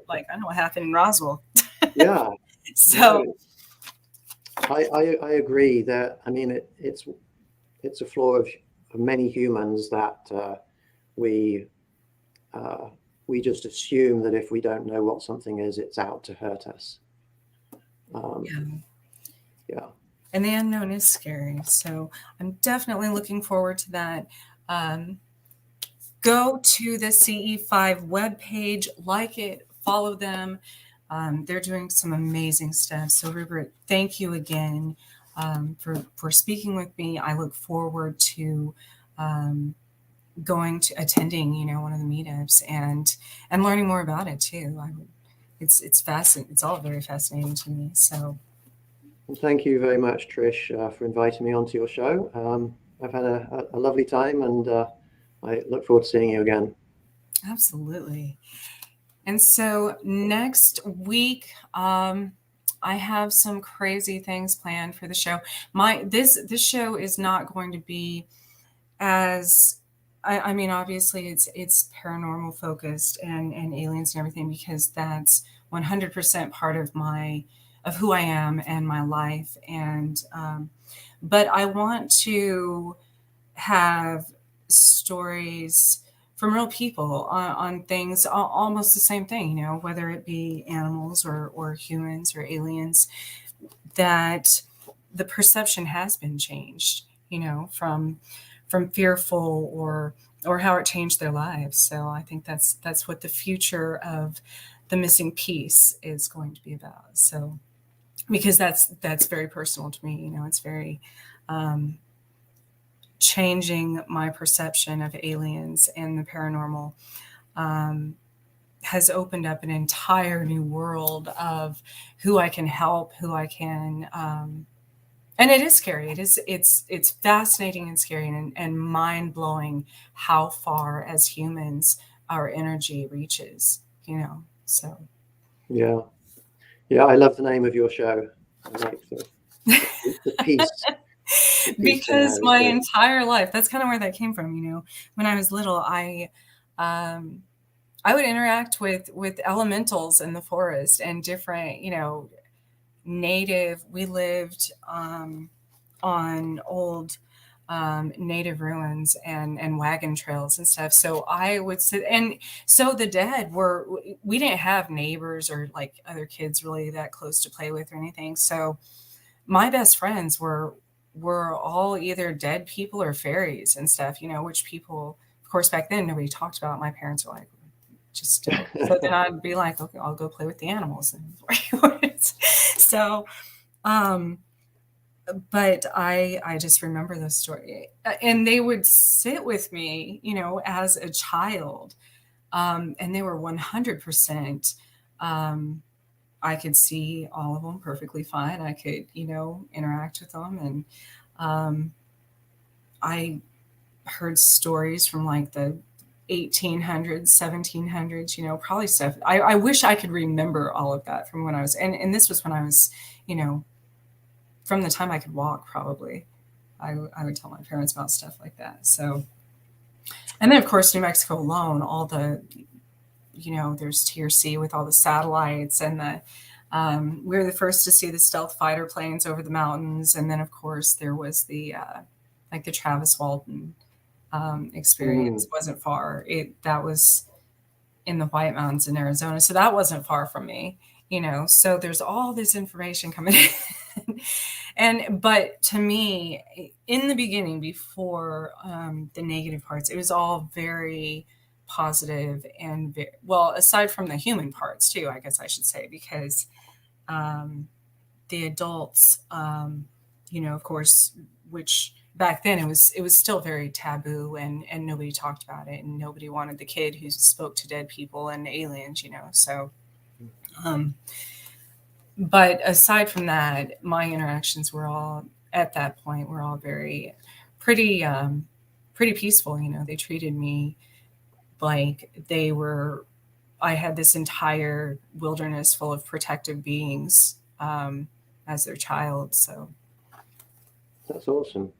like, I know what happened in Roswell. Yeah. So I agree that, I mean, it's a flaw of many humans that we just assume that if we don't know what something is, it's out to hurt us. Yeah. And the unknown is scary. So I'm definitely looking forward to that. Go to the CE5 webpage, like it, follow them. They're doing some amazing stuff. So Rupert, thank you again for speaking with me. I look forward to attending, one of the meetups and learning more about it too. It's fascinating. It's all very fascinating to me. So. Well, thank you very much, Trish, for inviting me onto your show. I've had a lovely time, and I look forward to seeing you again. Absolutely. And so next week, I have some crazy things planned for the show. This show is not going to be as, I mean, obviously it's paranormal focused and aliens and everything, because that's 100% part of who I am and my life. And, but I want to have stories from real people on things, almost the same thing, whether it be animals or humans or aliens, that the perception has been changed, from fearful or how it changed their lives. So I think that's what the future of the missing piece is going to be about. So, because that's very personal to me, it's very changing my perception of aliens and the paranormal, has opened up an entire new world of who I can help, who I can, and it is scary. It's fascinating and scary and mind blowing how far as humans our energy reaches, so. Yeah. I love the name of your show. I like the peace. Because my entire life, that's kind of where that came from. When I was little, I would interact with elementals in the forest and different, native. We lived on old native ruins and wagon trails and stuff. So I would sit, and so the dead we didn't have neighbors or like other kids really that close to play with or anything. So my best friends were all either dead people or fairies and stuff, which people, of course, back then nobody talked about. My parents were like, just don't. So then I'd be like, okay, I'll go play with the animals. So, but I just remember the story, and they would sit with me, as a child, and they were 100%. I could see all of them perfectly fine. I could, interact with them. And I heard stories from like the 1800s, 1700s, probably stuff. I wish I could remember all of that from when I was, and this was when I was, from the time I could walk, probably. I would tell my parents about stuff like that. So, and then of course, New Mexico alone, all the there's TRC with all the satellites, and we were the first to see the stealth fighter planes over the mountains. And then, of course, there was the Travis Walton experience. Wasn't far. That was in the White Mountains in Arizona, so that wasn't far from me. So there's all this information coming in. But to me, in the beginning, before the negative parts, it was all very positive and aside from the human parts too, I guess I should say, because the adults, of course, which back then it was still very taboo, and nobody talked about it, and nobody wanted the kid who spoke to dead people and aliens, so. But aside from that, my interactions were all at that point were all very pretty peaceful. They treated me like I had this entire wilderness full of protective beings as their child. So that's awesome.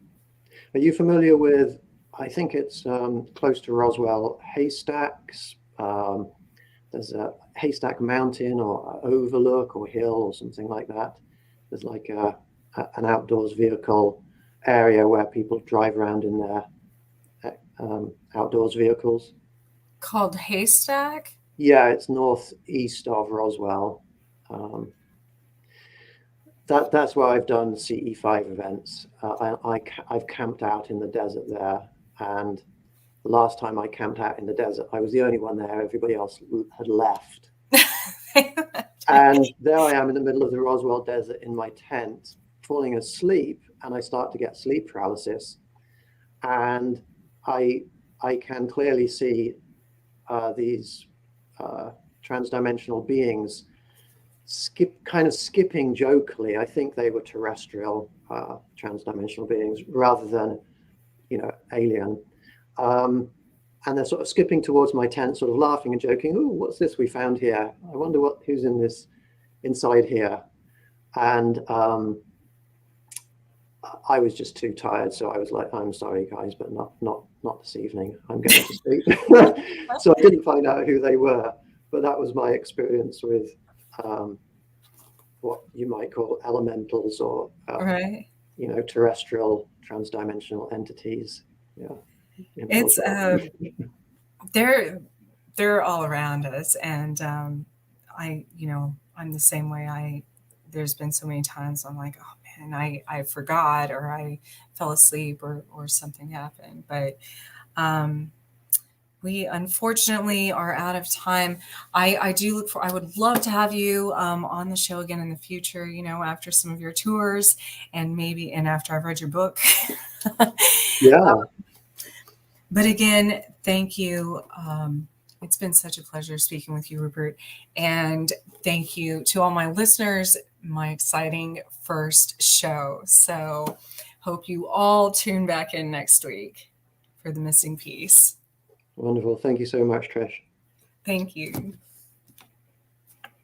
Are you familiar with, I think it's close to Roswell, haystacks? There's a Haystack Mountain or overlook or hill or something like that. There's like an outdoors vehicle area where people drive around in their outdoors vehicles. Called Haystack? Yeah, it's northeast of Roswell. That's where I've done CE5 events. I've camped out in the desert there, and the last time I camped out in the desert, I was the only one there. Everybody else had left. And there I am in the middle of the Roswell desert in my tent, falling asleep, and I start to get sleep paralysis. And I can clearly see these transdimensional beings skipping jokingly. I think they were terrestrial transdimensional beings rather than, alien. And they're sort of skipping towards my tent, sort of laughing and joking. Oh, what's this we found here? I wonder who's inside here. And I was just too tired, so I was like, I'm sorry, guys, but not this evening. I'm going to sleep. So I didn't find out who they were, but that was my experience with what you might call elementals or right. Terrestrial transdimensional entities. Yeah. It's they're all around us, and I'm the same way. There's been so many times I'm like, oh man, I forgot, or I fell asleep, or something happened. But we unfortunately are out of time. I would love to have you on the show again in the future, after some of your tours, and after I've read your book. Yeah. But again, thank you. It's been such a pleasure speaking with you, Rupert. And thank you to all my listeners, my exciting first show. So hope you all tune back in next week for The Missing Piece. Wonderful. Thank you so much, Trish. Thank you.